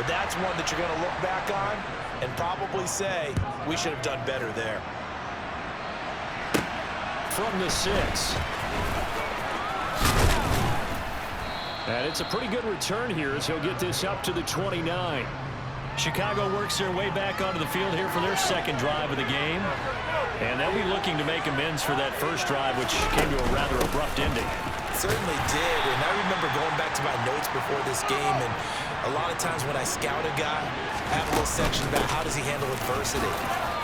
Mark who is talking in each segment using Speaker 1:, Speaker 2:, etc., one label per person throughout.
Speaker 1: but that's one that you're going to look back on and probably say, we should have done better there.
Speaker 2: From the 6. And it's a pretty good return here as he'll get this up to the 29. Chicago works their way back onto the field here for their second drive of the game. And they'll be looking to make amends for that first drive, which came to a rather abrupt ending.
Speaker 1: It certainly did, and I remember going back to my notes before this game, and a lot of times when I scout a guy, I have a little section about how does he handle adversity.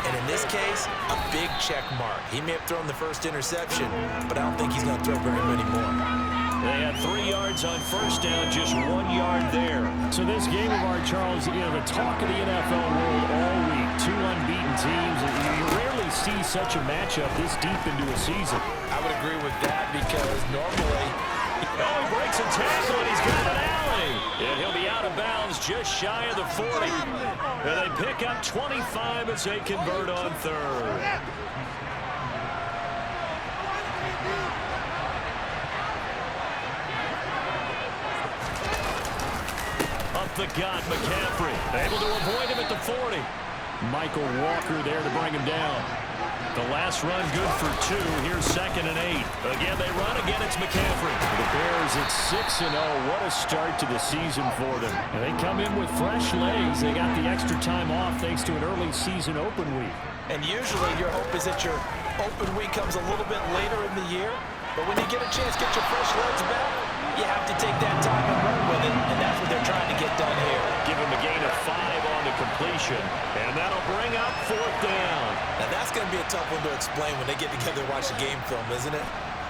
Speaker 1: And in this case, a big check mark. He may have thrown the first interception, but I don't think he's going to throw very many more.
Speaker 2: They had 3 yards on first down, just 1 yard there. So this game of ours, Charles, the talk of the NFL world all week. 2 unbeaten teams, and you rarely see such a matchup this deep into a season.
Speaker 1: I would agree with that because normally...
Speaker 2: Oh, he breaks a tackle, and he's got an alley. And he'll be out of bounds just shy of the 40. And they pick up 25 as they convert on third. Up the gut, McCaffrey. Able to avoid him at the 40. Michael Walker there to bring him down. The last run good for 2. Here's 2nd and 8. Again, they run. Again, it's McCaffrey. The Bears at 6-0. What a start to the season for them. And they come in with fresh legs. They got the extra time off thanks to an early season open week.
Speaker 1: And usually your hope is that your open week comes a little bit later in the year. But when you get a chance to get your fresh legs back, you have to take that time and run with it. And that's what they're trying to get done here.
Speaker 2: Give him a gain of 5 on the completion. And that'll bring up 4th down.
Speaker 1: Now that's going to be a tough one to explain when they get together and watch the game film, isn't it?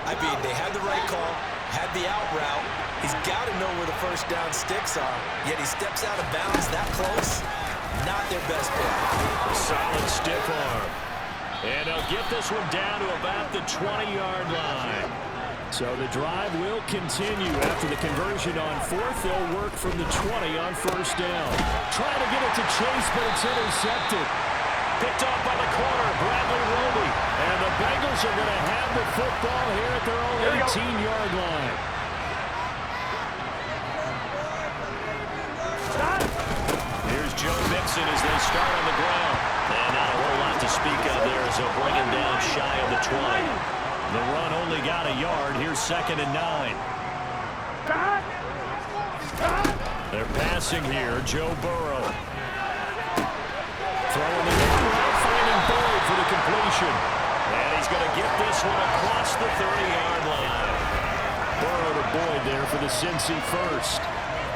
Speaker 1: I mean, they had the right call, had the out route. He's got to know where the first down sticks are. Yet he steps out of bounds that close. Not their best play.
Speaker 2: Solid stiff arm. And they'll get this one down to about the 20-yard line. So the drive will continue after the conversion on 4th. They'll work from the 20 on first down. Trying to get it to Chase, but it's intercepted. Picked off by the corner, Bradley Roby. And the Bengals are going to have the football here at their own 18-yard line. Here's Joe Mixon as they start on the ground. And not a whole lot to speak of there as they'll bring him down shy of the 20. The run only got a yard. Here's 2nd and 9. They're passing here. Joe Burrow. Throwing the right, finding Boyd for the completion. And he's going to get this one across the 30-yard line. Burrow to Boyd there for the Cincy first.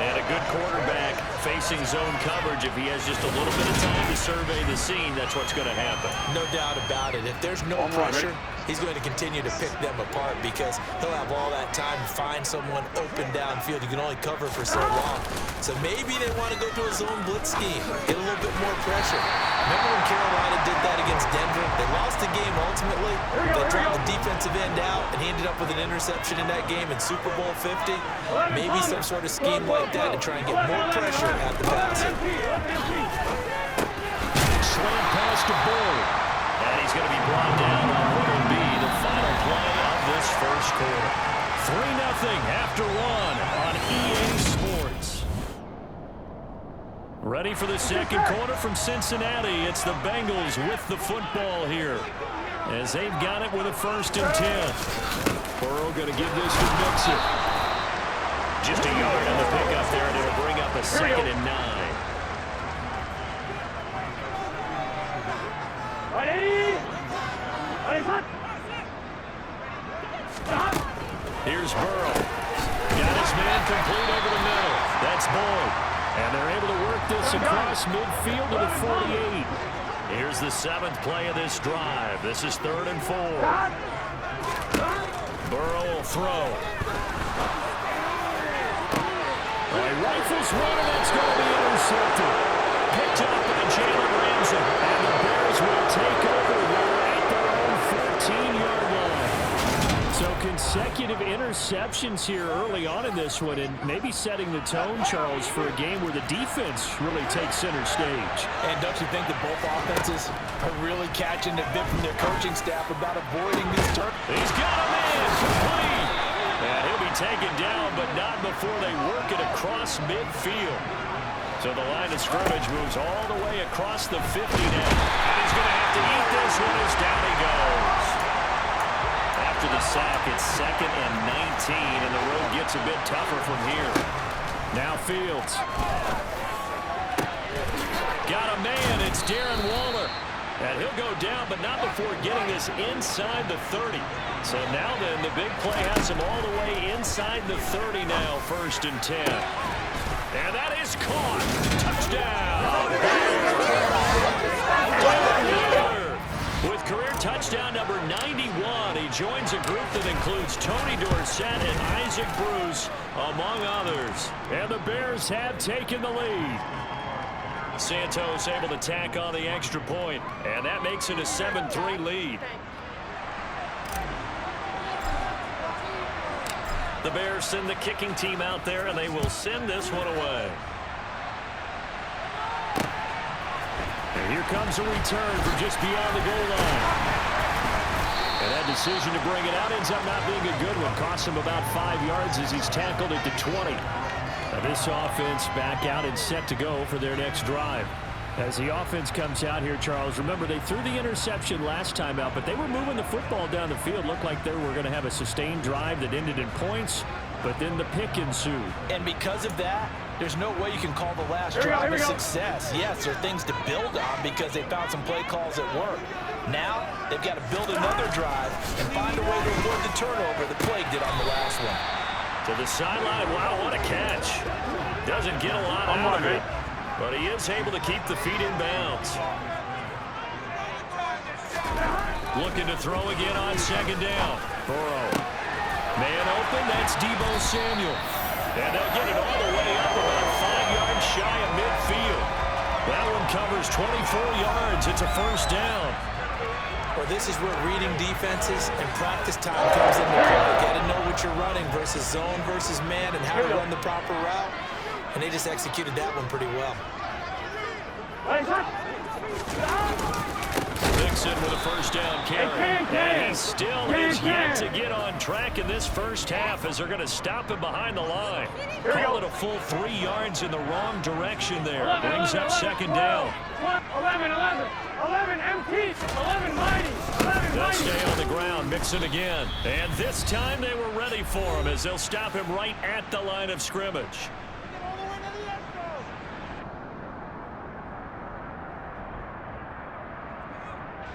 Speaker 2: And a good quarterback facing zone coverage. If he has just a little bit of time to survey the scene, that's what's going to happen.
Speaker 1: No doubt about it. If there's no pressure, he's going to continue to pick them apart because he'll have all that time to find someone open downfield. You can only cover for so long. So maybe they want to go to a zone blitz scheme, get a little bit more pressure. Remember when Carolina did that against Denver? They lost the game ultimately. They dropped the defensive end out, and he ended up with an interception in that game in Super Bowl 50. Maybe some sort of scheme like that to try and get more pressure at the passer.
Speaker 2: Slant pass to Boyd. And he's going to be brought down on what will be the final play of this first quarter. 3-0 after 1 on EA Sports. Ready for the second quarter from Cincinnati. It's the Bengals with the football here as they've got it with a 1st and 10. Burrow going to give this to Mixon. Just a yard on the pickup there, and it'll bring up a 2nd and 9. Here's Burrow. Got his man complete over the middle. That's Boyd. And they're able to work this across midfield to the 48. Here's the 7th play of this drive. This is 3rd and 4. Burrow will throw. He rifles one, and it's going to be intercepted. Picked up by Jalen Ramsey. And the Bears will take over. They're at their own 14-yard line. So consecutive interceptions here early on in this one, and maybe setting the tone, Charles, for a game where the defense really takes center stage.
Speaker 1: And don't you think that both offenses are really catching a bit from their coaching staff about avoiding these turnovers?
Speaker 2: He's got a man complete. And he'll be taken down, but not before they work it across midfield. So the line of scrimmage moves all the way across the 50 now. And he's going to have to eat this one as down he goes. After the sack, it's 2nd and 19, and the road gets a bit tougher from here. Now Fields. Got a man. It's Darren Waller. And he'll go down, but not before getting this inside the 30. So now then, the big play has him all the way inside the 30 now, 1st and 10. And that is caught. Touchdown. With career touchdown number 91, he joins a group that includes Tony Dorsett and Isaac Bruce, among others. And the Bears have taken the lead. Santos able to tack on the extra point, and that makes it a 7-3 lead. The Bears send the kicking team out there, and they will send this one away. And here comes a return from just beyond the goal line. And that decision to bring it out ends up not being a good one. Costs him about 5 yards as he's tackled at the 20. Now this offense back out and set to go for their next drive. As the offense comes out here, Charles, remember they threw the interception last time out, but they were moving the football down the field. Looked like they were going to have a sustained drive that ended in points, but then the pick ensued.
Speaker 1: And because of that, there's no way you can call the last drive a success. Yes, there are things to build on because they found some play calls that work. Now they've got to build another drive and find a way to avoid the turnover the Plague did on the last one.
Speaker 2: To the sideline. Wow, what a catch. Doesn't get a lot out of it, but he is able to keep the feet in bounds. Looking to throw again on 2nd down. Burrow. Man open, that's Deebo Samuel. And they'll get it all the way up about 5 yards shy of midfield. That one covers 24 yards. It's a 1st down.
Speaker 1: Well, this is where reading defenses and practice time comes into play. You got to know what you're running versus zone versus man and how to run the proper route. And they just executed that one pretty well.
Speaker 2: Mixon with a 1st down carry. And he still is yet to get on track in this 1st half as they're going to stop him behind the line. Call it a full 3 yards in the wrong direction there. Brings up 2nd down.
Speaker 3: 11 empty, 11 mighty, 11
Speaker 2: They'll
Speaker 3: mighty.
Speaker 2: stay on the ground, Mixon again. And this time they were ready for him as they'll stop him right at the line of scrimmage.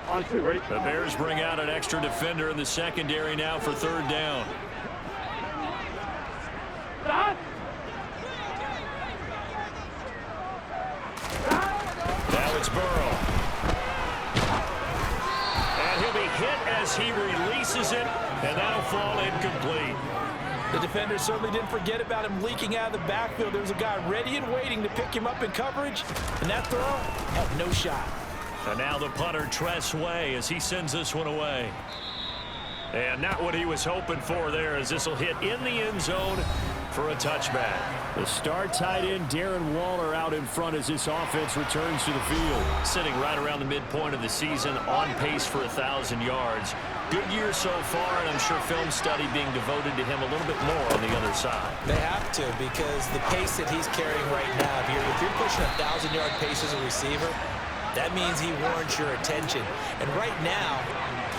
Speaker 3: On 2, ready?
Speaker 2: The Bears bring out an extra defender in the secondary now for 3rd down. Now it's Burrow. And he'll be hit as he releases it, and that'll fall incomplete.
Speaker 1: The defender certainly didn't forget about him leaking out of the backfield. There was a guy ready and waiting to pick him up in coverage, and that throw had no shot.
Speaker 2: And now the punter, Tress Way, as he sends this one away. And not what he was hoping for there, as this will hit in the end zone for a touchback. The star tight end, Darren Waller, out in front as this offense returns to the field. Sitting right around the midpoint of the season, on pace for 1,000 yards. Good year so far, and I'm sure film study being devoted to him a little bit more on the other side.
Speaker 1: They have to, because the pace that he's carrying right now, if you're pushing a 1,000-yard pace as a receiver, that means he warrants your attention. And right now,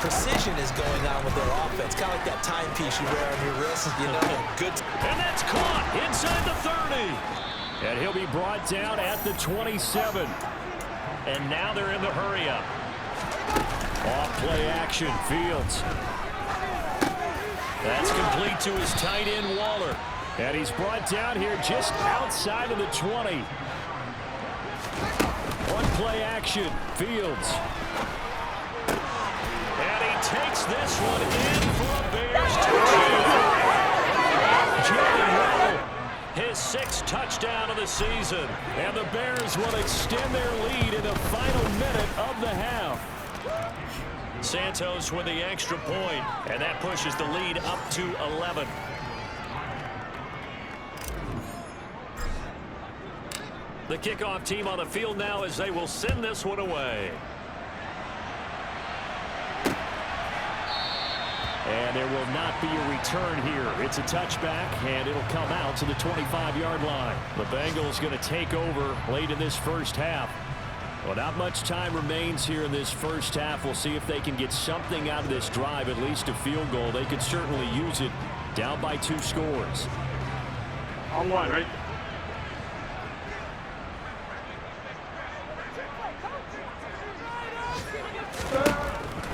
Speaker 1: precision is going on with their offense. Kind of like that timepiece you wear on your wrist. You know, good.
Speaker 2: And that's caught inside the 30. And he'll be brought down at the 27. And now they're in the hurry-up. Off play action, Fields. That's complete to his tight end, Waller. And he's brought down here just outside of the 20. One play action, Fields. And he takes this one in for a Bears touchdown. Jalen Waddle, his 6th touchdown of the season. And the Bears will extend their lead in the final minute of the half. Santos with the extra point, and that pushes the lead up to 11. The kickoff team on the field now as they will send this one away. And there will not be a return here. It's a touchback, and it'll come out to the 25-yard line. The Bengals going to take over late in this first half. Well, not much time remains here in this first half. We'll see if they can get something out of this drive, at least a field goal. They could certainly use it, down by 2 scores.
Speaker 3: On one, right?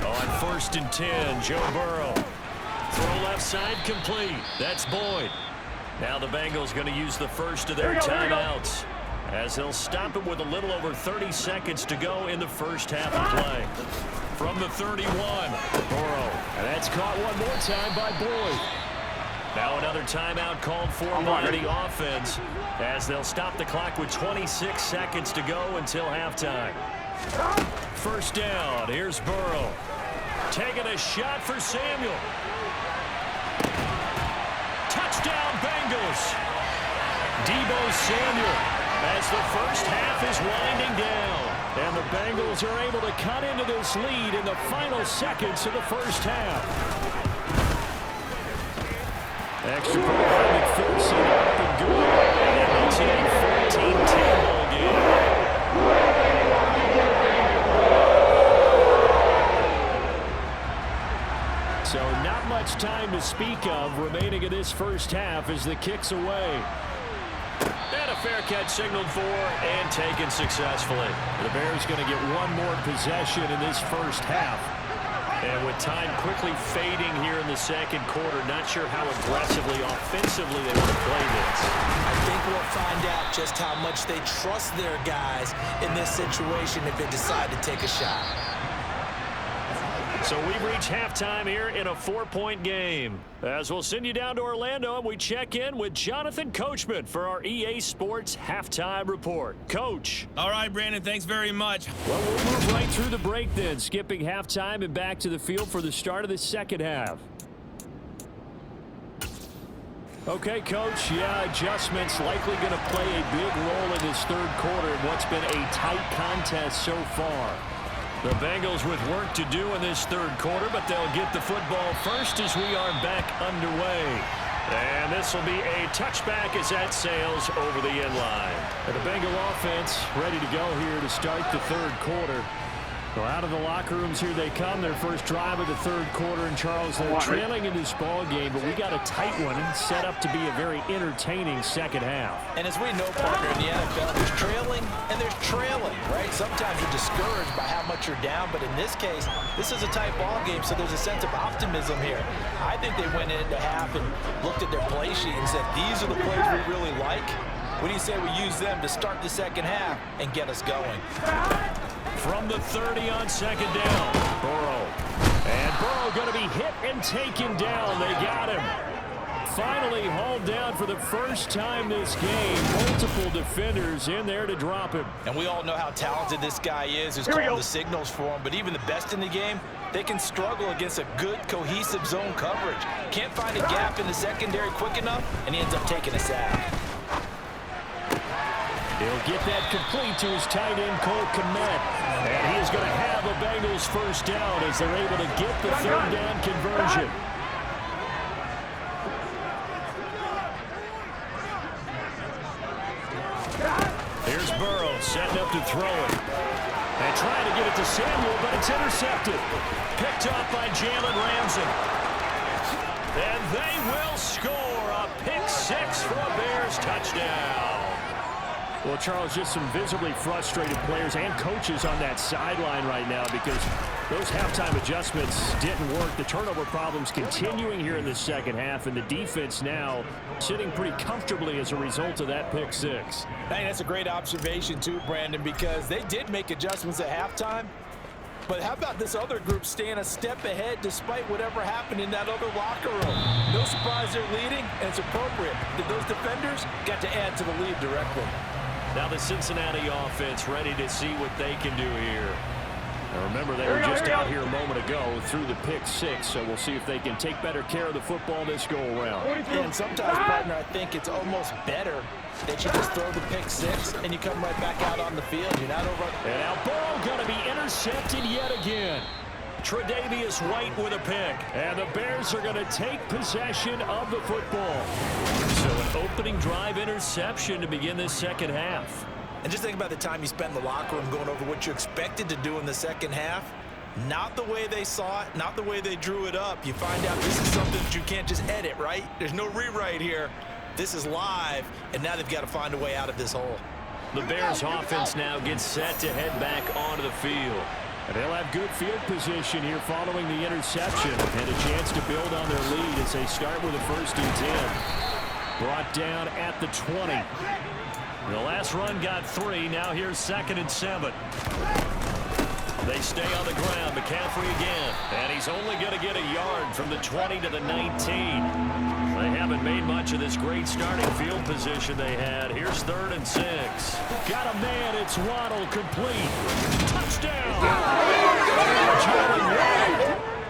Speaker 2: On 1st and 10, Joe Burrow. Throw left side complete. That's Boyd. Now the Bengals going to use the first of their timeouts, as they'll stop it with a little over 30 seconds to go in the first half of play. From the 31, Burrow. And that's caught one more time by Boyd. Now another timeout called for by the offense, as they'll stop the clock with 26 seconds to go until halftime. First down, here's Burrow. Taking a shot for Samuel. Touchdown Bengals. Deebo Samuel, as the first half is winding down. And the Bengals are able to cut into this lead in the final seconds of the first half. Extra point by McPherson, up and good. And that makes it a 14-10 ball game. So not much time to speak of remaining in this first half as the kick's away. And a fair catch signaled for and taken successfully. The Bears going to get one more possession in this first half. And with time quickly fading here in the second quarter, not sure how aggressively, offensively they want to play this.
Speaker 1: I think we'll find out just how much they trust their guys in this situation if they decide to take a shot.
Speaker 2: So we've reached halftime here in a 4-point game. As we'll send you down to Orlando, and we check in with Jonathan Coachman for our EA Sports Halftime Report. Coach.
Speaker 4: All right, Brandon, thanks very much.
Speaker 2: Well, we'll move right through the break then, skipping halftime and back to the field for the start of the second half. Okay, Coach, adjustments likely going to play a big role in this third quarter in what's been a tight contest so far. The Bengals with work to do in this third quarter, but they'll get the football first as we are back underway. And this will be a touchback as that sails over the end line. And the Bengal offense ready to go here to start the third quarter. Well, out of the locker rooms here they come. Their first drive of the third quarter. And Charles, they're trailing in this ball game, but we got a tight one set up to be a very entertaining second half.
Speaker 1: And as we know, partner, in the NFL, there's trailing and there's trailing, right? Sometimes you're discouraged by how much you're down, but in this case, this is a tight ball game, so there's a sense of optimism here. I think they went into half and looked at their play sheet and said, these are the plays we really like. What do you say we use them to start the second half and get us going?
Speaker 2: From the 30 on second down, Burrow. And Burrow going to be hit and taken down. They got him. Finally hauled down for the first time this game. Multiple defenders in there to drop him.
Speaker 1: And we all know how talented this guy is, who's calling the signals for him. But even the best in the game, they can struggle against a good, cohesive zone coverage. Can't find a gap in the secondary quick enough, and he ends up taking a sack.
Speaker 2: He'll get that complete to his tight end, Cole Kmet. And he is going to have a Bengals first down as they're able to get the third down conversion. Here's Burrow setting up to throw it. And trying to get it to Samuel, but it's intercepted. Picked up by Jalen Ramsey. And they will score a pick six for a Bears touchdown. Well, Charles, just some visibly frustrated players and coaches on that sideline right now because those halftime adjustments didn't work. The turnover problems continuing here in the second half, and the defense now sitting pretty comfortably as a result of that pick six.
Speaker 1: I think that's a great observation too, Brandon, because they did make adjustments at halftime. But how about this other group staying a step ahead despite whatever happened in that other locker room? No surprise they're leading, and it's appropriate that those defenders got to add to the lead directly.
Speaker 2: Now the Cincinnati offense ready to see what they can do here. Now remember, they were just out here a moment ago through the pick six, so we'll see if they can take better care of the football this go-around.
Speaker 1: And sometimes, partner, I think it's almost better that you just throw the pick six and you come right back out on the field. You're not over.
Speaker 2: And now Burrow going to be intercepted yet again. Tre'Davious White with a pick. And the Bears are going to take possession of the football. So an opening drive interception to begin this second half.
Speaker 1: And just think about the time you spent in the locker room going over what you expected to do in the second half. Not the way they saw it, not the way they drew it up. You find out this is something that you can't just edit, right? There's no rewrite here. This is live, and now they've got to find a way out of this hole.
Speaker 2: The Bears offense now gets set to head back onto the field. And they'll have good field position here following the interception and a chance to build on their lead as they start with a 1st and 10. Brought down at the 20. The last run got 3. Now here's 2nd and 7. They stay on the ground. McCaffrey again. And he's only going to get a yard from the 20 to the 19. They haven't made much of this great starting field position they had. Here's 3rd and 6. Got a man. It's Waddle, complete. Touchdown!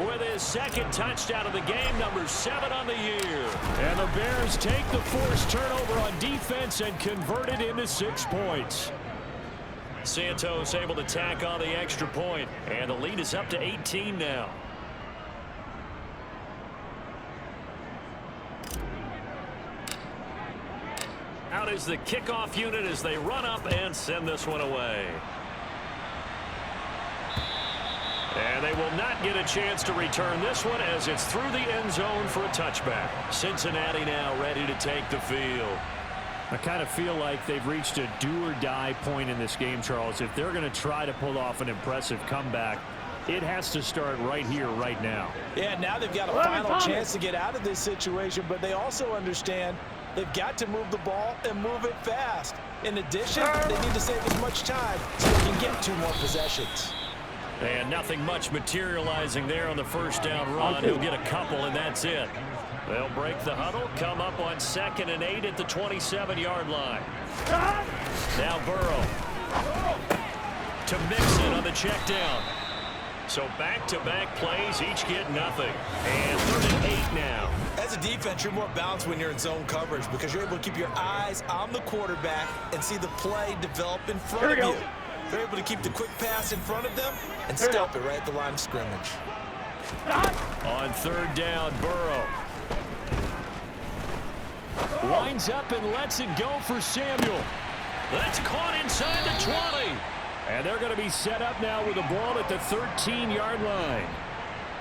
Speaker 2: With his 2nd touchdown of the game, number 7 on the year. And the Bears take the forced turnover on defense and convert it into 6 points. Santos able to tack on the extra point, and the lead is up to 18 now. Out is the kickoff unit as they run up and send this one away. And they will not get a chance to return this one as it's through the end zone for a touchback. Cincinnati now ready to take the field. I kind of feel like they've reached a do-or-die point in this game, Charles. If they're going to try to pull off an impressive comeback, it has to start right here, right now.
Speaker 1: Yeah, now they've got a final chance to get out of this situation, but they also understand they've got to move the ball and move it fast. In addition, they need to save as much time so they can get 2 more possessions.
Speaker 2: And nothing much materializing there on the 1st down run. He'll get a couple, and that's it. They'll break the huddle, come up on 2nd and 8 at the 27-yard line. Now Burrow to Mixon on the check down. So back-to-back plays, each get nothing. And 3rd and 8 now.
Speaker 1: As a defense, you're more balanced when you're in zone coverage because you're able to keep your eyes on the quarterback and see the play develop in front of you. They're able to keep the quick pass in front of them and stop it right at the line of scrimmage.
Speaker 2: On 3rd down, Burrow winds up and lets it go for Samuel. That's caught inside the 20. And they're going to be set up now with the ball at the 13-yard line.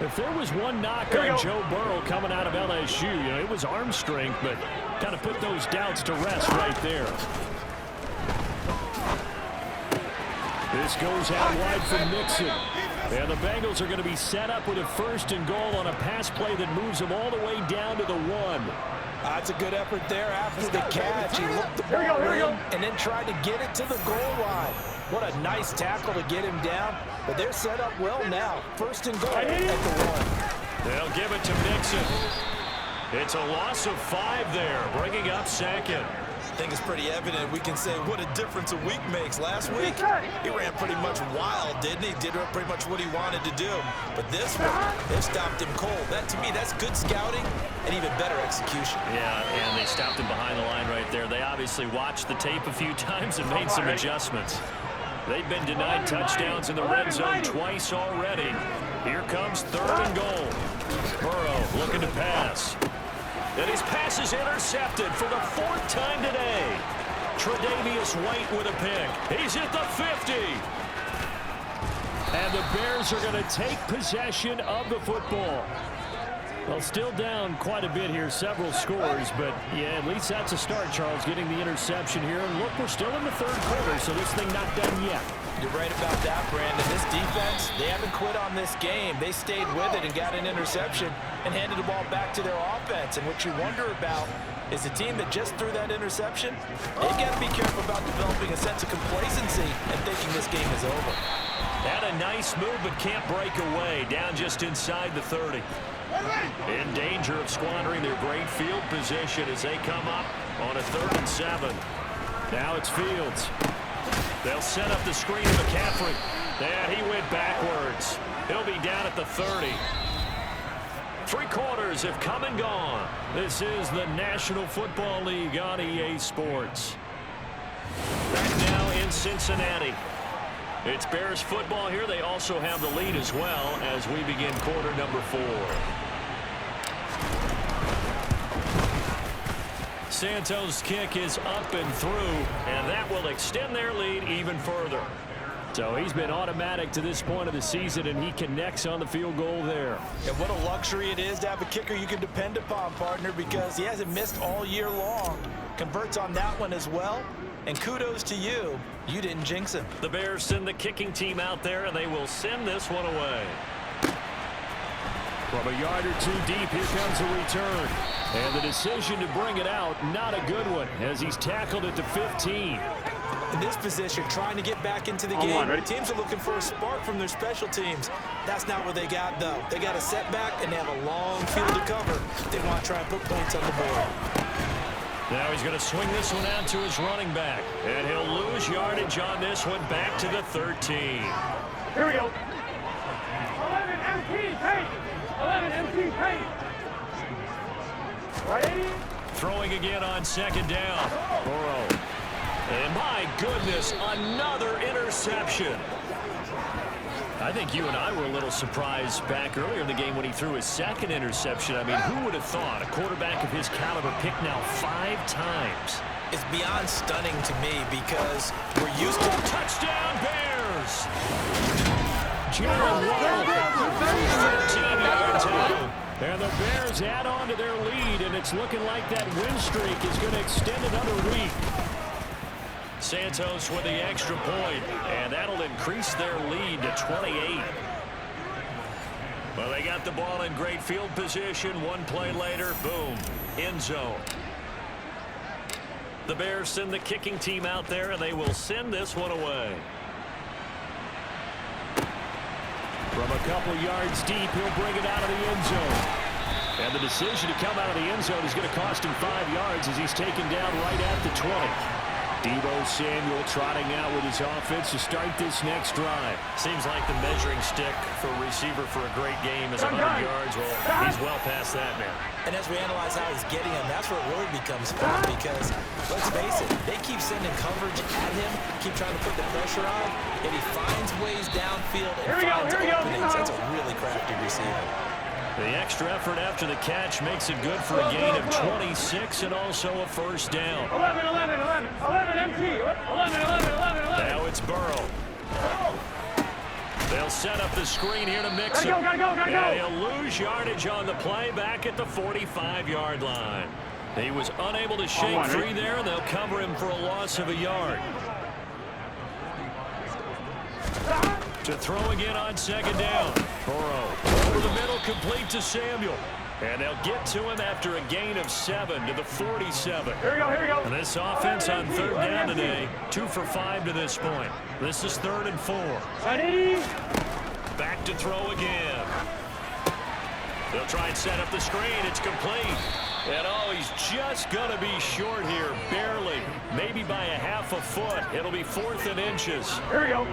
Speaker 2: If there was one knock on Joe Burrow coming out of LSU, it was arm strength, but kind of put those doubts to rest right there. This goes out wide for Mixon. And the Bengals are going to be set up with a 1st and goal on a pass play that moves them all the way down to the 1.
Speaker 1: That's a good effort there after the catch. He looked the ball in and then tried to get it to the goal line. What a nice tackle to get him down. But they're set up well now. 1st and goal at the 1.
Speaker 2: They'll give it to Mixon. It's a loss of 5 there, bringing up 2nd.
Speaker 1: I think it's pretty evident. We can say what a difference a week makes. Last week, he ran pretty much wild, didn't he? Did pretty much what he wanted to do. But this one, they stopped him cold. That, to me, that's good scouting and even better execution.
Speaker 2: Yeah, and they stopped him behind the line right there. They obviously watched the tape a few times and made some adjustments. They've been denied touchdowns in the red zone twice already. Here comes 3rd and goal. Burrow looking to pass. And his pass is intercepted for the 4th time today. Tre'Davious White with a pick. He's at the 50. And the Bears are going to take possession of the football. Well, still down quite a bit here, several scores, but yeah, at least that's a start, Charles, getting the interception here. And look, we're still in the 3rd quarter, so this thing not done yet.
Speaker 1: You're right about that, Brandon. This defense, they haven't quit on this game. They stayed with it and got an interception and handed the ball back to their offense. And what you wonder about is the team that just threw that interception, they've got to be careful about developing a sense of complacency and thinking this game is over.
Speaker 2: Had a nice move, but can't break away. Down just inside the 30. In danger of squandering their great field position as they come up on a 3rd and 7. Now it's Fields. They'll set up the screen to McCaffrey. Yeah, he went backwards. He'll be down at the 30. 3 quarters have come and gone. This is the National Football League on EA Sports. Back now in Cincinnati. It's Bears football here. They also have the lead as well as we begin quarter number 4. Santos' kick is up and through, and that will extend their lead even further. So he's been automatic to this point of the season, and he connects on the field goal there.
Speaker 1: And what a luxury it is to have a kicker you can depend upon, partner, because he hasn't missed all year long. Converts on that one as well. And kudos to you. You didn't jinx him.
Speaker 2: The Bears send the kicking team out there, and they will send this one away. From a yard or 2 deep, here comes a return. And the decision to bring it out, not a good one, as he's tackled at the 15.
Speaker 1: In this position, trying to get back into the game. Teams are looking for a spark from their special teams. That's not what they got, though. They got a setback, and they have a long field to cover. They want to try and put points on the board.
Speaker 2: Now he's going to swing this one out to his running back. And he'll lose yardage on this one back to the 13.
Speaker 3: Here we go. 11 MT paint. 11 MT paint. Ready?
Speaker 2: Throwing again on second down. Burrow. And my goodness, another interception. I think you and I were a little surprised back earlier in the game when he threw his second interception. I mean, who would have thought a quarterback of his caliber picked now 5 times?
Speaker 1: It's beyond stunning to me because we're used to
Speaker 2: touchdown Bears. Jalen Waddle, 13 yards out. And the Bears add on to their lead, and it's looking like that win streak is going to extend another week. Santos with the extra point, and that'll increase their lead to 28. Well, they got the ball in great field position. One play later, boom, end zone. The Bears send the kicking team out there, and they will send this one away. From a couple yards deep, he'll bring it out of the end zone. And the decision to come out of the end zone is going to cost him 5 yards as he's taken down right at the 20. Deebo Samuel trotting out with his offense to start this next drive. Seems like the measuring stick for a receiver for a great game is 100 yards. Well, he's well past that now.
Speaker 1: And as we analyze how he's getting them, that's where it really becomes fun because, let's face it, they keep sending coverage at him, keep trying to put the pressure on, and he finds ways downfield and finds openings. That's a really crafty receiver.
Speaker 2: The extra effort after the catch makes it good for a gain of 26 and also a first down.
Speaker 3: 11, 11, 11, 11 MT. 11, 11, 11, 11.
Speaker 2: Now it's Burrow. They'll set up the screen here to mix it.
Speaker 3: Gotta go.
Speaker 2: And he'll lose yardage on the play back at the 45-yard line. He was unable to shake free there, and they'll cover him for a loss of a yard. To throw again on second down. Burrow over the middle, complete to Samuel. And they'll get to him after a gain of 7 to the 47.
Speaker 3: Here we go.
Speaker 2: And this offense on third down today, 2 for 5 to this point. This is 3rd and 4.
Speaker 3: Ready?
Speaker 2: Back to throw again. They'll try and set up the screen. It's complete. And he's just going to be short here, barely. Maybe by a half a foot. It'll be 4th and inches.
Speaker 3: Here we go.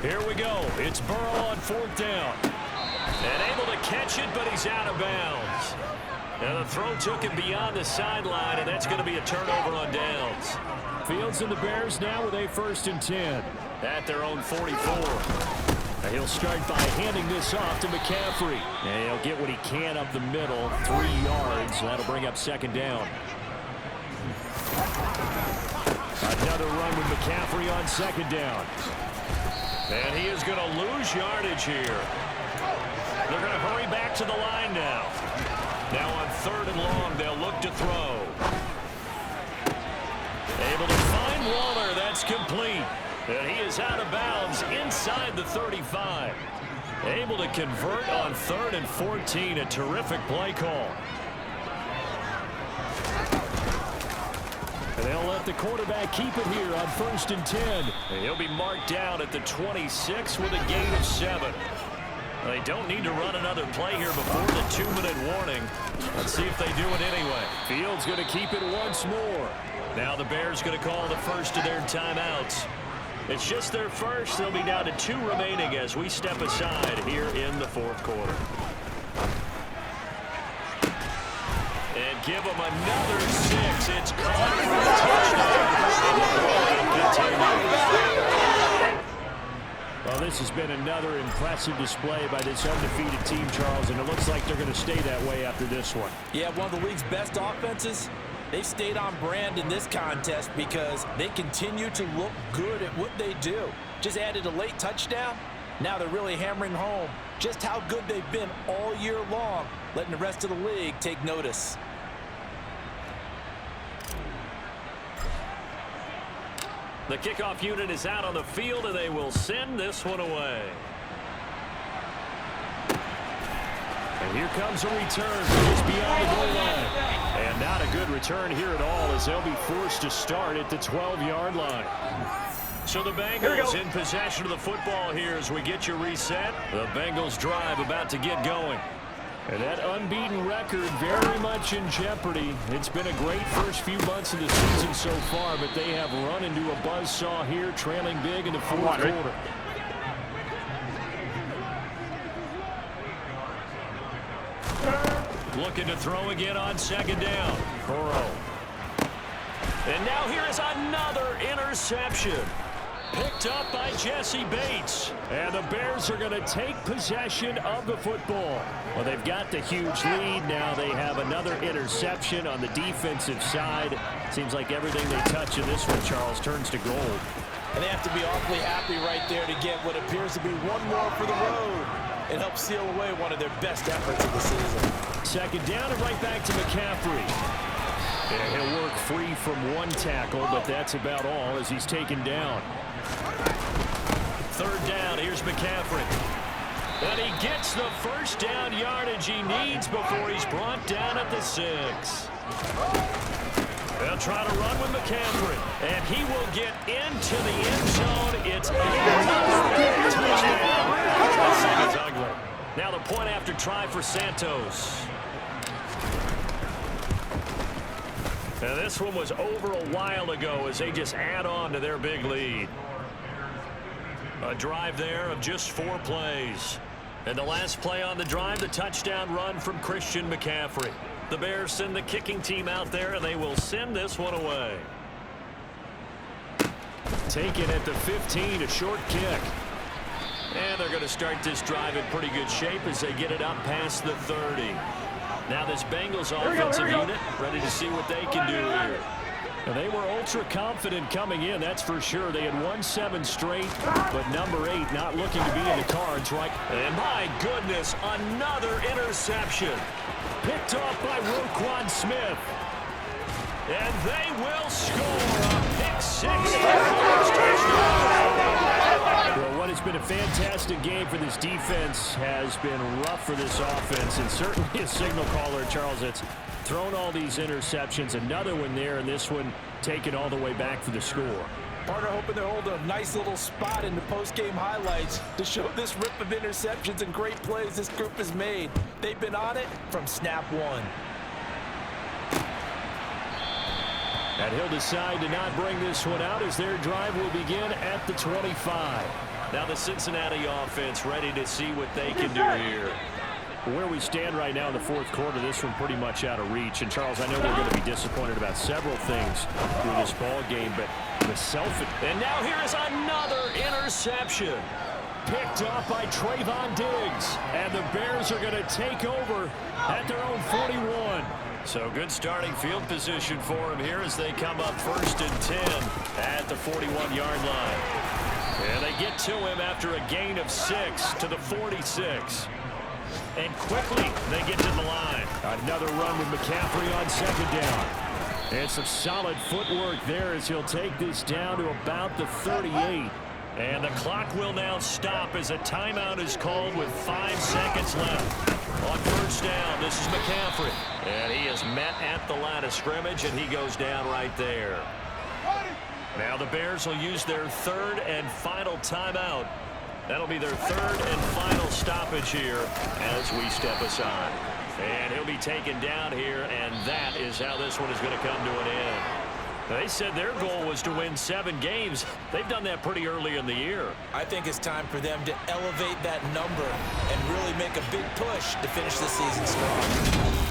Speaker 2: Here we go. It's Burrow on 4th down. And able to catch it, but he's out of bounds. And the throw took him beyond the sideline, and that's going to be a turnover on downs. Fields and the Bears now with a 1st and 10 at their own 44. And he'll start by handing this off to McCaffrey. And he'll get what he can up the middle, 3 yards. That'll bring up 2nd down. Another run with McCaffrey on 2nd down. And he is going to lose yardage here. They're going to hurry back to the line now. Now on 3rd and long, they'll look to throw. Able to find Waller. That's complete. And he is out of bounds inside the 35. Able to convert on 3rd and 14. A terrific play call. And they'll let the quarterback keep it here on 1st and 10. And he'll be marked down at the 26 with a gain of 7. They don't need to run another play here before the 2-minute warning. Let's see if they do it anyway. Fields going to keep it once more. Now the Bears going to call the first of their timeouts. It's just their first. They'll be down to 2 remaining as we step aside here in the 4th quarter. And give him another 6. It's caught for a touchdown. Well, this has been another impressive display by this undefeated team, Charles, and it looks like they're going to stay that way after this one.
Speaker 1: Yeah, one of the league's best offenses. They stayed on brand in this contest because they continue to look good at what they do. Just added a late touchdown. Now they're really hammering home just how good they've been all year long, letting the rest of the league take notice.
Speaker 2: The kickoff unit is out on the field, and they will send this one away. And here comes a return from just beyond the goal line. And not a good return here at all, as they'll be forced to start at the 12-yard line. So the Bengals in possession of the football here as we get you reset. The Bengals drive about to get going. And that unbeaten record very much in jeopardy. It's been a great first few months of the season so far, but they have run into a buzzsaw here, trailing big in the fourth quarter. Looking to throw again on second down. Coro. And now here is another interception. Picked up by Jesse Bates. And the Bears are going to take possession of the football. Well, they've got the huge lead. Now they have another interception on the defensive side. Seems like everything they touch in this one, Charles, turns to gold.
Speaker 1: And they have to be awfully happy right there to get what appears to be one more for the road. It helps seal away one of their best efforts of the season.
Speaker 2: Second down and right back to McCaffrey. And he'll work free from one tackle, but that's about all as he's taken down. Third down, here's McCaffrey. And he gets the first down yardage he needs before he's brought down at the 6. They'll try to run with McCaffrey. And he will get into the end zone. It's another touchdown. It's ugly. Now the point after try for Santos. And this one was over a while ago as they just add on to their big lead. A drive there of just 4 plays. And the last play on the drive, the touchdown run from Christian McCaffrey. The Bears send the kicking team out there, and they will send this one away. Taken at the 15, a short kick. And they're going to start this drive in pretty good shape as they get it up past the 30. Now this Bengals offensive unit ready to see what they can do here. Now they were ultra confident coming in, that's for sure. They had won 7 straight, but number 8 not looking to be in the cards, right? And my goodness, another interception. Picked off by Roquan Smith. And they will score a pick 6 for the first touchdown. Well, what has been a fantastic game for this defense has been rough for this offense, and certainly a signal caller, Charles, that's thrown all these interceptions. Another one there, and this one taken all the way back for the score.
Speaker 1: Partner hoping to hold a nice little spot in the post-game highlights to show this rip of interceptions and great plays this group has made. They've been on it from snap 1.
Speaker 2: And he'll decide to not bring this one out as their drive will begin at the 25. Now the Cincinnati offense ready to see what they can do here. Where we stand right now in the fourth quarter, this one pretty much out of reach. And, Charles, I know we're going to be disappointed about several things through this ball game, but the And now here is another interception. Picked up by Trayvon Diggs. And the Bears are going to take over at their own 41. So good starting field position for them here as they come up 1st and 10 at the 41-yard line. And they get to him after a gain of 6 to the 46. And quickly they get to the line. Another run with McCaffrey on second down. And some solid footwork there as he'll take this down to about the 38. And the clock will now stop as a timeout is called with 5 seconds left. On first down, this is McCaffrey. And he is met at the line of scrimmage, and he goes down right there. Now the Bears will use their 3rd and final timeout. That'll be their 3rd and final stoppage here as we step aside. And he'll be taken down here, and that is how this one is going to come to an end. They said their goal was to win 7 games. They've done that pretty early in the year.
Speaker 1: I think it's time for them to elevate that number and really make a big push to finish the season strong.